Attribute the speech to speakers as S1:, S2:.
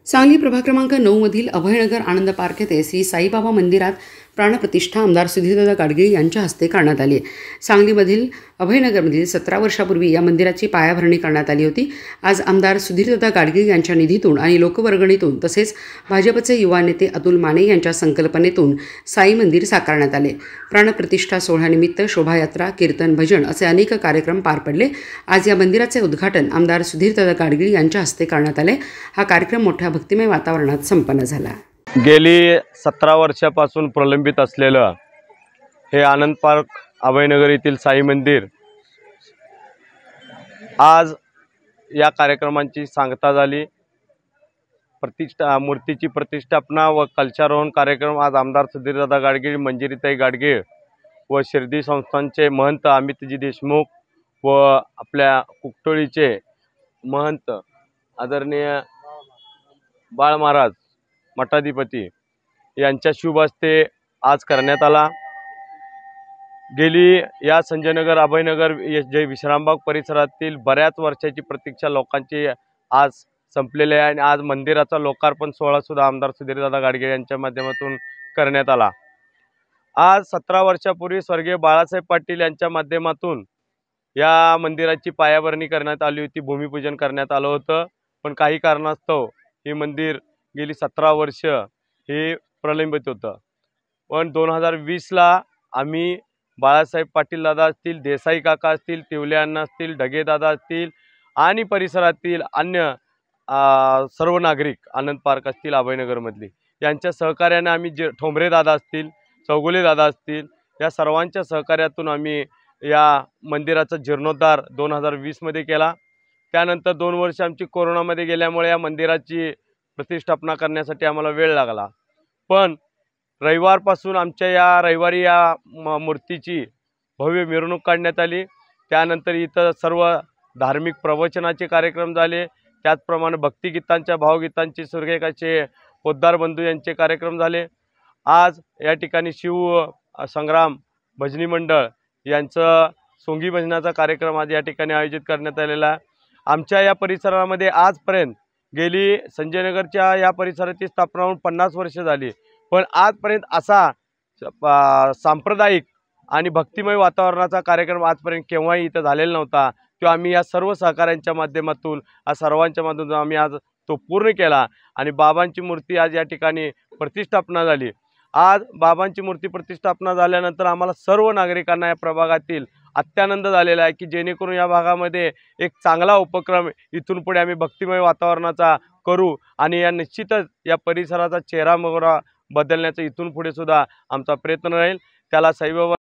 S1: सांगली प्रभाग क्रमांक 9 मधील अभयनगर आनंद पार्क येथे श्री साईबाबा मंदिरात प्राणप्रतिष्ठा आमदार सुधीरदादा गाडगीळ यांच्या हस्ते करण्यात आली। सांगलीमधील अभयनगरमधील 17 वर्षापूर्वी या मंदिराची पायाभरणी करण्यात आली होती। आज आमदार सुधीरदादा गाडगीळ यांच्या निधीतून आणि लोकवर्गणीतून तसेच भाजपचे युवा नेते अतुल माने यांच्या संकल्पनेतून साई मंदिर साकारण्यात आले। प्राणप्रतिष्ठा सोहळ्यानिमित्त शोभायात्रा, कीर्तन, भजन असे अनेक कार्यक्रम पार पडले। आज या मंदिराचे उद्घाटन आमदार सुधीरदादा गाडगीळ यांच्या हस्ते करण्यात आले। हा कार्यक्रम मोठ्या भक्तिमय वातावरणात संपन्न झाला।
S2: गेली 17 वर्षापासून प्रलंबित असलेलं हे आनंद पार्क अभयनगर येथील साई मंदिर आज या कार्यक्रमांची सांगता झाली। मूर्तीची प्रतिष्ठापना व कलशारोहण कार्यक्रम आज आमदार सुधीरदादा गाडगीळ, मंजिरीताई गाडगीळ व शिर्डी संस्थानचे महंत अमितजी देशमुख व आपल्या कुकटोळीचे महंत आदरणीय बाळ महाराज मठाधिपती यांच्या शुभ हस्ते आज करण्यात आला। गेली या संजयनगर, अभयनगर, जय विश्रामबाग परिसरातील बऱ्याच वर्षाची प्रतीक्षा लोकांची आज संपलेली आहे आणि आज मंदिराचा लोकार्पण सोहळा सुद्धा आमदार सुधीरदादा गाडगीळ यांच्या माध्यमातून करण्यात आला। आज 17 वर्षापूर्वी स्वर्गीय बाळासाहेब पाटील यांच्या माध्यमातून या मंदिराची पायाभरणी करण्यात आली होती, भूमिपूजन करण्यात आलं होतं। पण काही कारणास्तव हे मंदिर गेली 17 वर्ष हे प्रलंबित होतं। पण 2020ला आम्ही बाळासाहेब पाटील दादा असतील, देसाई काका असतील, तिवले अण्णा असतील, ढगे दादा असतील आणि परिसरातील अन्य सर्व नागरिक, आनंद पार्क असतील अभयनगरमधली, यांच्या सहकार्याने आम्ही ठोंबरे दादा असतील, चौगुले दादा असतील, या सर्वांच्या सहकार्यातून आम्ही या मंदिराचा जीर्णोद्धार 2020मध्ये केला। त्यानंतर 2 वर्ष आमची कोरोनामध्ये गेल्यामुळे या मंदिराची प्रतिष्ठापना करण्यासाठी आम्हाला वेळ लागला। पण रविवारपासून आमच्या या रविवारी या मूर्तीची भव्य मिरवणूक काढण्यात आली। त्यानंतर इथं सर्व धार्मिक प्रवचनाचे कार्यक्रम झाले, त्याचप्रमाणे भक्तिगीतांच्या, भावगीतांचे, सुरगेकाचे पोद्दार बंधू यांचे कार्यक्रम झाले। आज या ठिकाणी शिव संग्राम भजनी मंडळ यांचं सोंगी भजनाचा कार्यक्रम आज या ठिकाणी आयोजित करण्यात आलेला आहे। आमच्या या परिसरामध्ये आजपर्यंत गेली संजयनगरच्या या परिसराची स्थापना होऊन 50 वर्ष झाली, पण आजपर्यंत असा सांप्रदायिक आणि भक्तिमय वातावरणाचा कार्यक्रम आजपर्यंत केव्हाही इथं झालेला नव्हता। तो आम्ही या सर्व सहकाऱ्यांच्या माध्यमातून, सर्वांच्या माध्यमातून आम्ही आज तो पूर्ण केला आणि बाबांची मूर्ती आज या ठिकाणी प्रतिष्ठापना झाली। आज बाबांची मूर्ती प्रतिष्ठापना झाल्यानंतर आम्हाला सर्व नागरिकांना या प्रभागातील अत्यानंद झालेला आहे की जेणेकरून या भागामध्ये एक चांगला उपक्रम इथून पुढे आम्ही भक्तिमय वातावरणाचा करू आणि या निश्चितच या परिसराचा चेहरा मोहरा बदलण्याचा इथून पुढे सुद्धा आमचा प्रयत्न राहील। त्याला साईबाबा